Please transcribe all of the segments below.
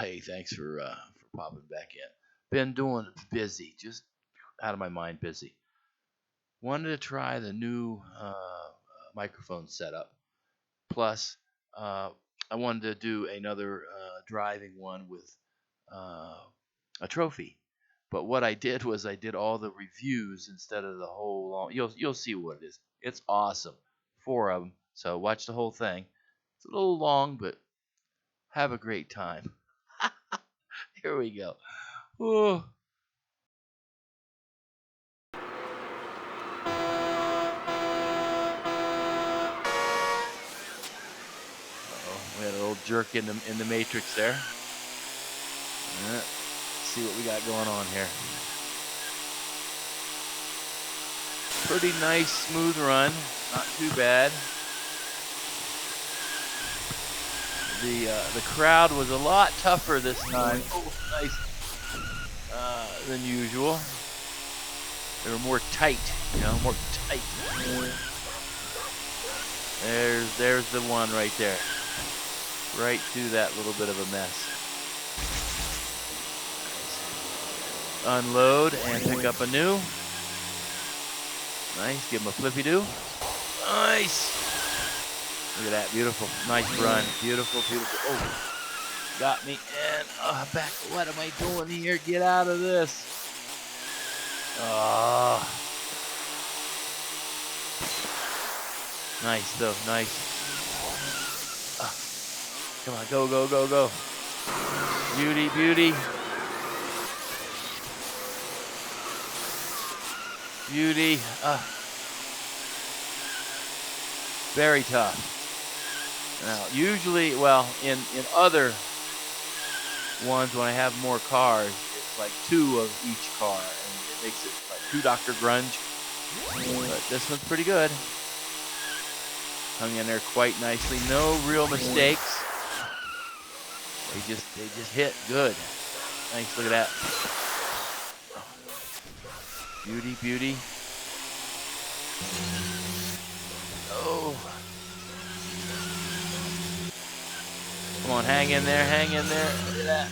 Hey, thanks for popping back in. Been doing busy, just out of my mind busy. Wanted to try the new microphone setup. Plus, uh, I wanted to do another driving one with uh, a trophy. But what I did was I did all the reviews instead of the whole long. You'll see what it is. It's awesome. Four of them. So watch the whole thing. It's a little long, but have a great time. Here we go. Ooh. We had a little jerk in the matrix there. Let's see what we got going on here. Pretty nice, smooth run. Not too bad. The crowd was a lot tougher this time. Oh, nice. Than usual. They were more tight, more tight. There's the one right there. Right through that little bit of a mess. Unload and pick up a new. Nice, give him a flippy-do. Nice. Look at that, beautiful. Nice run, beautiful, beautiful. Oh, got me. And back, what am I doing here? Get out of this. Oh. Nice though, nice. Come on, go, go, go, go. Beauty, beauty. Beauty. Very tough. Now, usually, well, in other ones, when I have more cars, it's like 2 of each car, and it makes it like 2 Dr. Grunge. But this one's pretty good. Hung in there quite nicely. No real mistakes. They just hit good. Nice, look at that. Beauty, beauty. Oh. Come on, hang in there, hang in there. Look at that.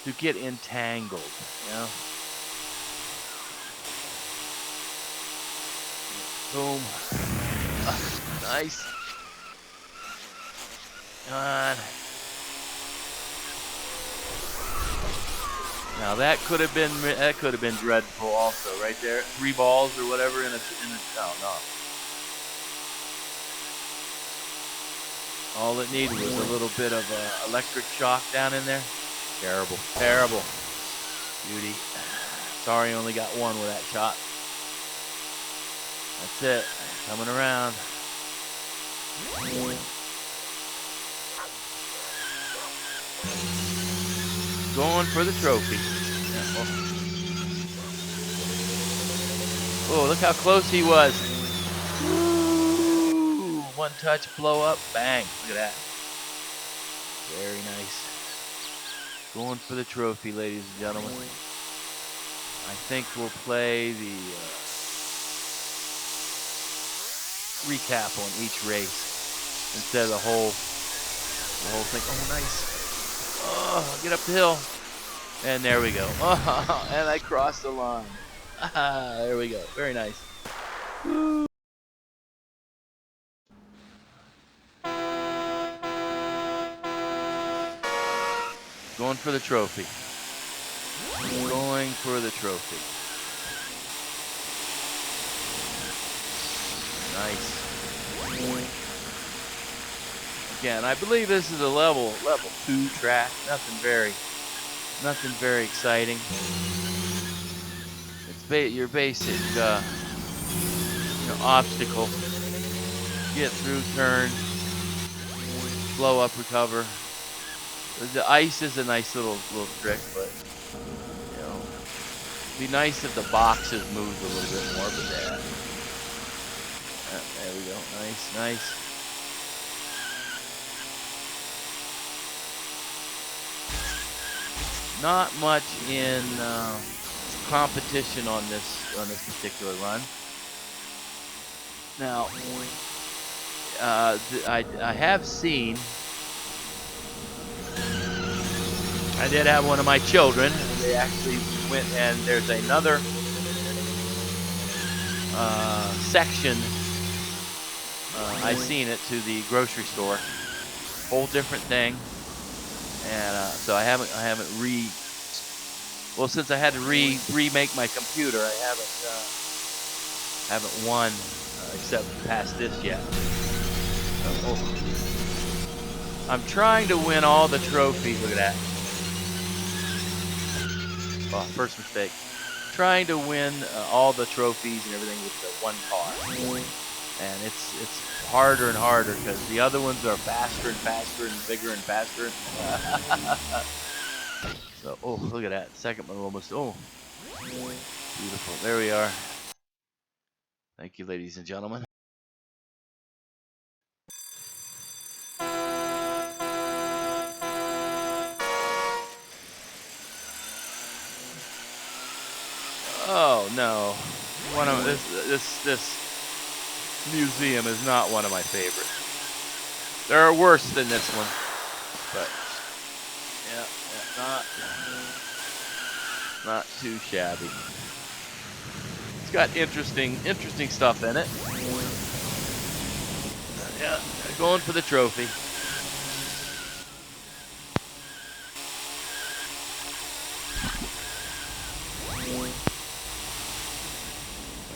To get entangled, Boom. Nice. Come on. Now that could have been dreadful also, right there. 3 balls or whatever in a oh no. All it needed was a little bit of electric shock down in there. Terrible, terrible. Beauty. Sorry, only got 1 with that shot. That's it. Coming around. Going for the trophy. Oh, look how close he was. Ooh, 1 touch, blow up, bang. Look at that. Very nice. Going for the trophy, ladies and gentlemen. I think we'll play the recap on each race instead of the whole thing. Oh, nice. Oh, get up the hill. And there we go. Oh, and I crossed the line. There we go. Very nice. Woo. Going for the trophy. Going for the trophy. Nice. Again, I believe this is a level 2 track. Nothing very exciting. It's your basic obstacle. Get through, turn, blow up, recover. The ice is a nice little trick, but it'd be nice if the boxes moved a little bit more. But there we go. Nice, nice. Not much in competition on this particular run. Now, I have seen. I did have one of my children. They actually went, and there's another section. I seen it to the grocery store. Whole different thing. And so I haven't well, since I had to remake my computer, I haven't won except past this yet. I'm trying to win all the trophies. Look at that. Oh, first mistake. Trying to win all the trophies and everything with the one car. And it's harder and harder because the other ones are faster and faster and bigger and faster. So, oh, look at that. Second one almost. Oh, beautiful. There we are. Thank you, ladies and gentlemen. Oh no, one of this museum is not one of my favorites. There are worse than this one, but yeah, not too shabby. It's got interesting stuff in it. Yeah, going for the trophy.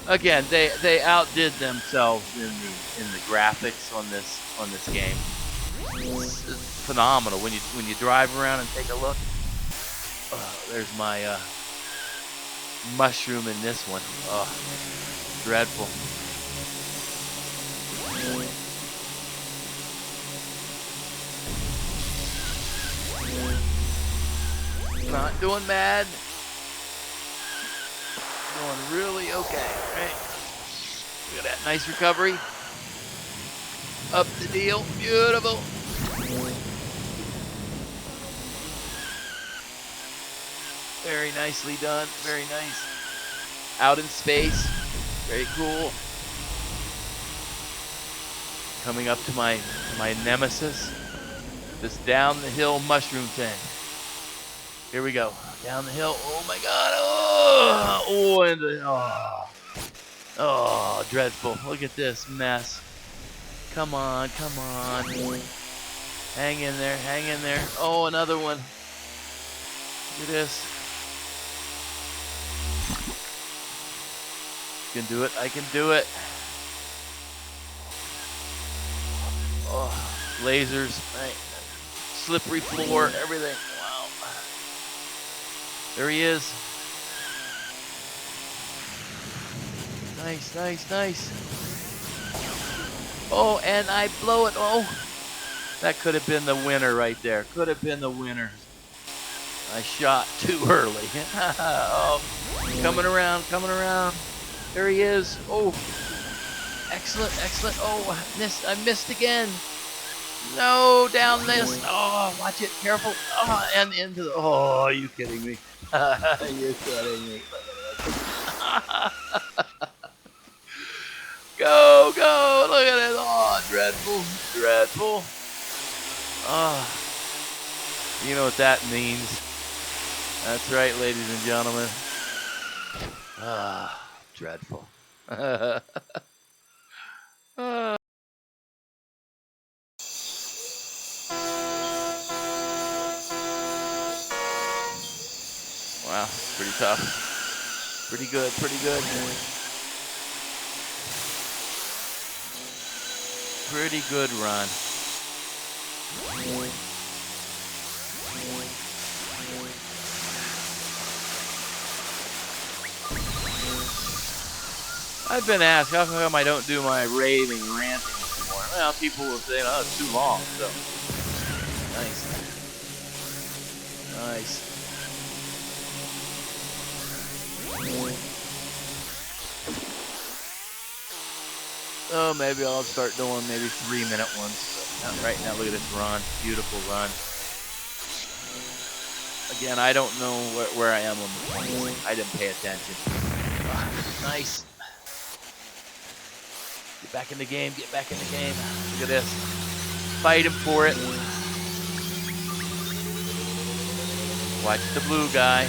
Again, they outdid themselves in the graphics on this game. It's phenomenal when you drive around and take a look. There's my mushroom in this one. Oh, dreadful. Not doing bad. Going really okay, right? Look at that, nice recovery. Up the deal, beautiful. Very nicely done, very nice. Out in space, very cool. Coming up to my nemesis, this down the hill mushroom thing. Here we go, down the hill. Oh my God! Oh, dreadful! Look at this mess. Come on, come on. Hang in there, hang in there. Oh, another one. Look at this. I can do it, I can do it. Oh, lasers, right. Slippery floor, everything. Wow. There he is. Nice, nice, nice. Oh, and I blow it. Oh, that could have been the winner right there. Could have been the winner. I shot too early. Oh, coming around, coming around. There he is. Oh, excellent, excellent. Oh, I missed again. No, down this. Oh, watch it, careful. Oh, and into the. Oh, are you kidding me? You're kidding me. Go, go, look at it. Oh, dreadful, dreadful. Oh, you know what that means. That's right, ladies and gentlemen. Ah, dreadful. Wow, pretty tough. Pretty good, pretty good. Pretty good run. I've been asked how come I don't do my raving and ranting anymore. Well, people will say, oh, it's too long. So, nice. Nice. Oh, maybe I'll start doing maybe 3-minute ones. But not right now, look at this run. Beautiful run. Again, I don't know where I am on the points. I didn't pay attention. Nice. Get back in the game. Get back in the game. Look at this. Fight him for it. Watch the blue guy.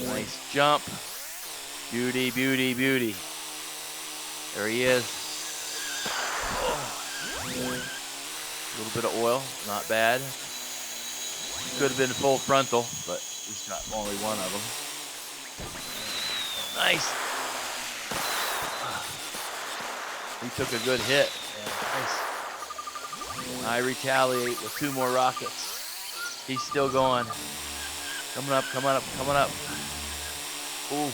Nice jump. Beauty, beauty, beauty. There he is. A little bit of oil, not bad. Could have been full frontal, but he's got only one of them. Nice. He took a good hit. Yeah, nice. I retaliate with 2 more rockets. He's still going. Coming up, coming up, coming up. Ooh.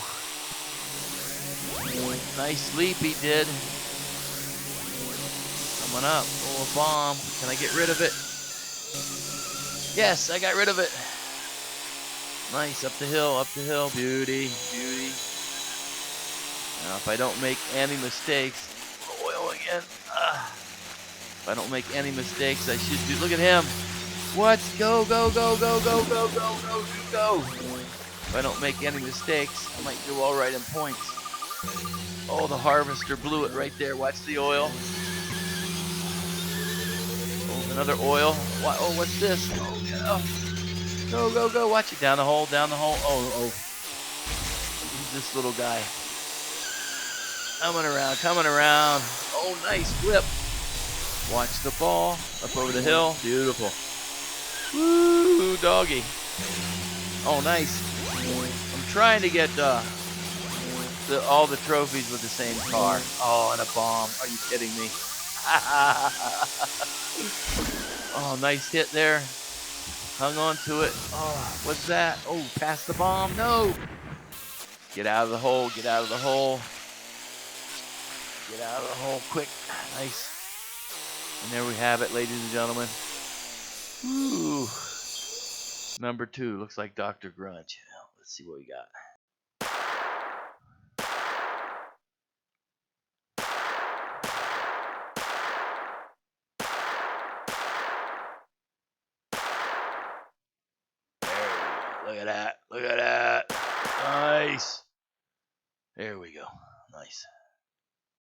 Nice leap he did. Coming up. Oh, a bomb. Can I get rid of it? Yes, I got rid of it. Nice. Up the hill, up the hill. Beauty, beauty. Now, if I don't make any mistakes, oil again. If I don't make any mistakes, I should do. Look at him. What? Go, go, go, go, go, go, go, go, go. If I don't make any mistakes, I might do all right in points. Oh, the harvester blew it right there. Watch the oil. Oh, another oil. What? Oh, what's this? Oh, yeah. Go, go, go. Watch it. Down the hole, down the hole. Oh, oh. Who's this little guy? Coming around, coming around. Oh, nice flip. Watch the ball. Up over the hill. Beautiful. Woo, doggy. Oh, nice. I'm trying to get all the trophies with the same car. Oh, and a bomb. Are you kidding me? Oh, nice hit there. Hung on to it. Oh, what's that? Oh, past the bomb. No. Get out of the hole. Get out of the hole. Get out of the hole quick. Nice. And there we have it, ladies and gentlemen. Woo. Number 2. Looks like Dr. Grunge. Let's see what we got. Look at that. Look at that. Nice. There we go. Nice.